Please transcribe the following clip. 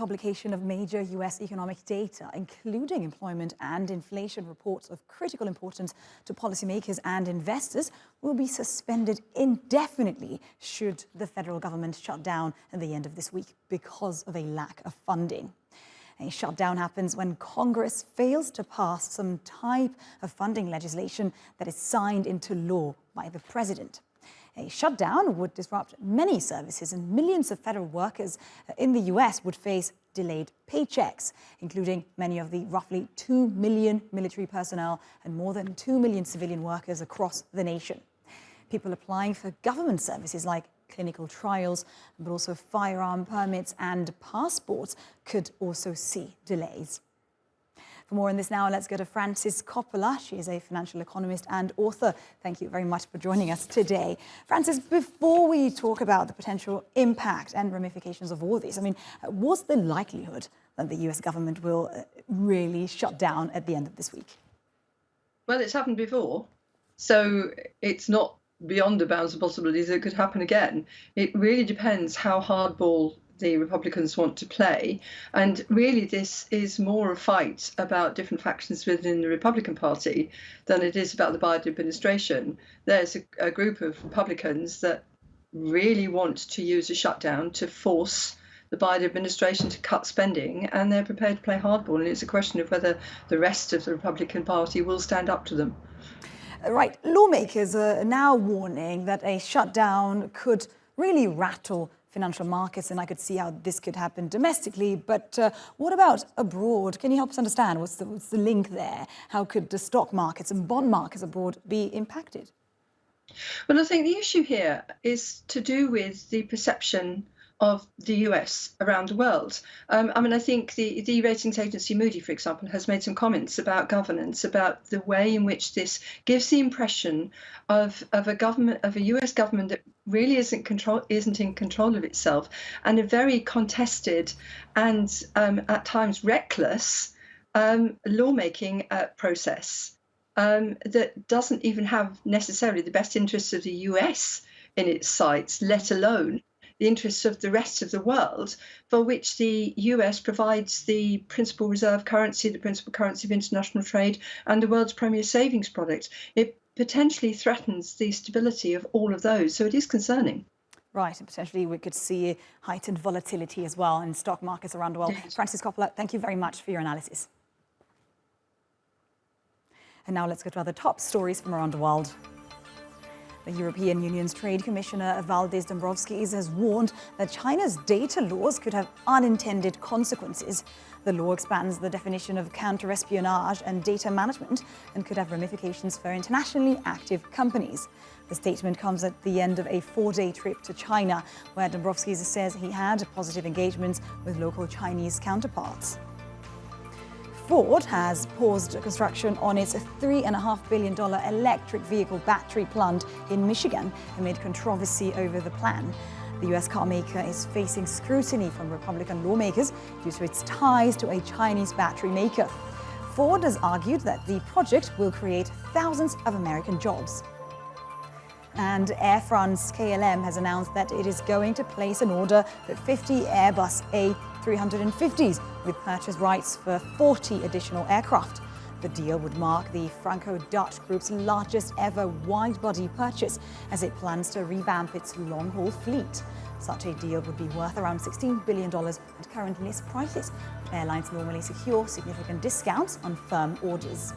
publication of major US economic data, including employment and inflation reports of critical importance to policymakers and investors, will be suspended indefinitely should the federal government shut down at the end of this week because of a lack of funding. A shutdown happens when Congress fails to pass some type of funding legislation that is signed into law by the president. A shutdown would disrupt many services, and millions of federal workers in the US would face delayed paychecks, including many of the roughly 2 million military personnel and more than 2 million civilian workers across the nation. People applying for government services like clinical trials, but also firearm permits and passports could also see delays. For more on this now, let's go to Frances Coppola. She is a financial economist and author. Thank you very much for joining us today. Frances, before we talk about the potential impact and ramifications of all this, what's the likelihood that the US government will really shut down at the end of this week? Well, it's happened before, so it's not beyond the bounds of possibilities that it could happen again. It really depends how hardball the Republicans want to play. And really, this is more a fight about different factions within the Republican Party than it is about the Biden administration. There's a group of Republicans that really want to use a shutdown to force the Biden administration to cut spending, and they're prepared to play hardball. And it's a question of whether the rest of the Republican Party will stand up to them. Right. Lawmakers are now warning that a shutdown could really rattle financial markets, and I could see how this could happen domestically. But what about abroad? Can you help us understand what's the link there? How could the stock markets and bond markets abroad be impacted? Well, I think the issue here is to do with the perception of the US around the world. I think the ratings agency Moody, for example, has made some comments about governance, about the way in which this gives the impression of a US government that really isn't in control of itself, and a very contested and at times reckless lawmaking process that doesn't even have necessarily the best interests of the US in its sights, let alone the interests of the rest of the world, for which the US provides the principal reserve currency, the principal currency of international trade, and the world's premier savings product. It potentially threatens the stability of all of those, so it is concerning. Right, and potentially we could see heightened volatility as well in stock markets around the world. Yes. Frances Coppola, thank you very much for your analysis. And now let's go to other top stories from around the world. The European Union's Trade Commissioner Valdis Dombrovskis has warned that China's data laws could have unintended consequences. The law expands the definition of counter-espionage and data management and could have ramifications for internationally active companies. The statement comes at the end of a 4-day trip to China, where Dombrovskis says he had positive engagements with local Chinese counterparts. Ford has paused construction on its $3.5 billion electric vehicle battery plant in Michigan amid controversy over the plan. The US car maker is facing scrutiny from Republican lawmakers due to its ties to a Chinese battery maker. Ford has argued that the project will create thousands of American jobs. And Air France KLM has announced that it is going to place an order for 50 Airbus A350s with purchase rights for 40 additional aircraft. The deal would mark the Franco-Dutch group's largest ever wide-body purchase as it plans to revamp its long-haul fleet. Such a deal would be worth around $16 billion at current list prices. Airlines normally secure significant discounts on firm orders.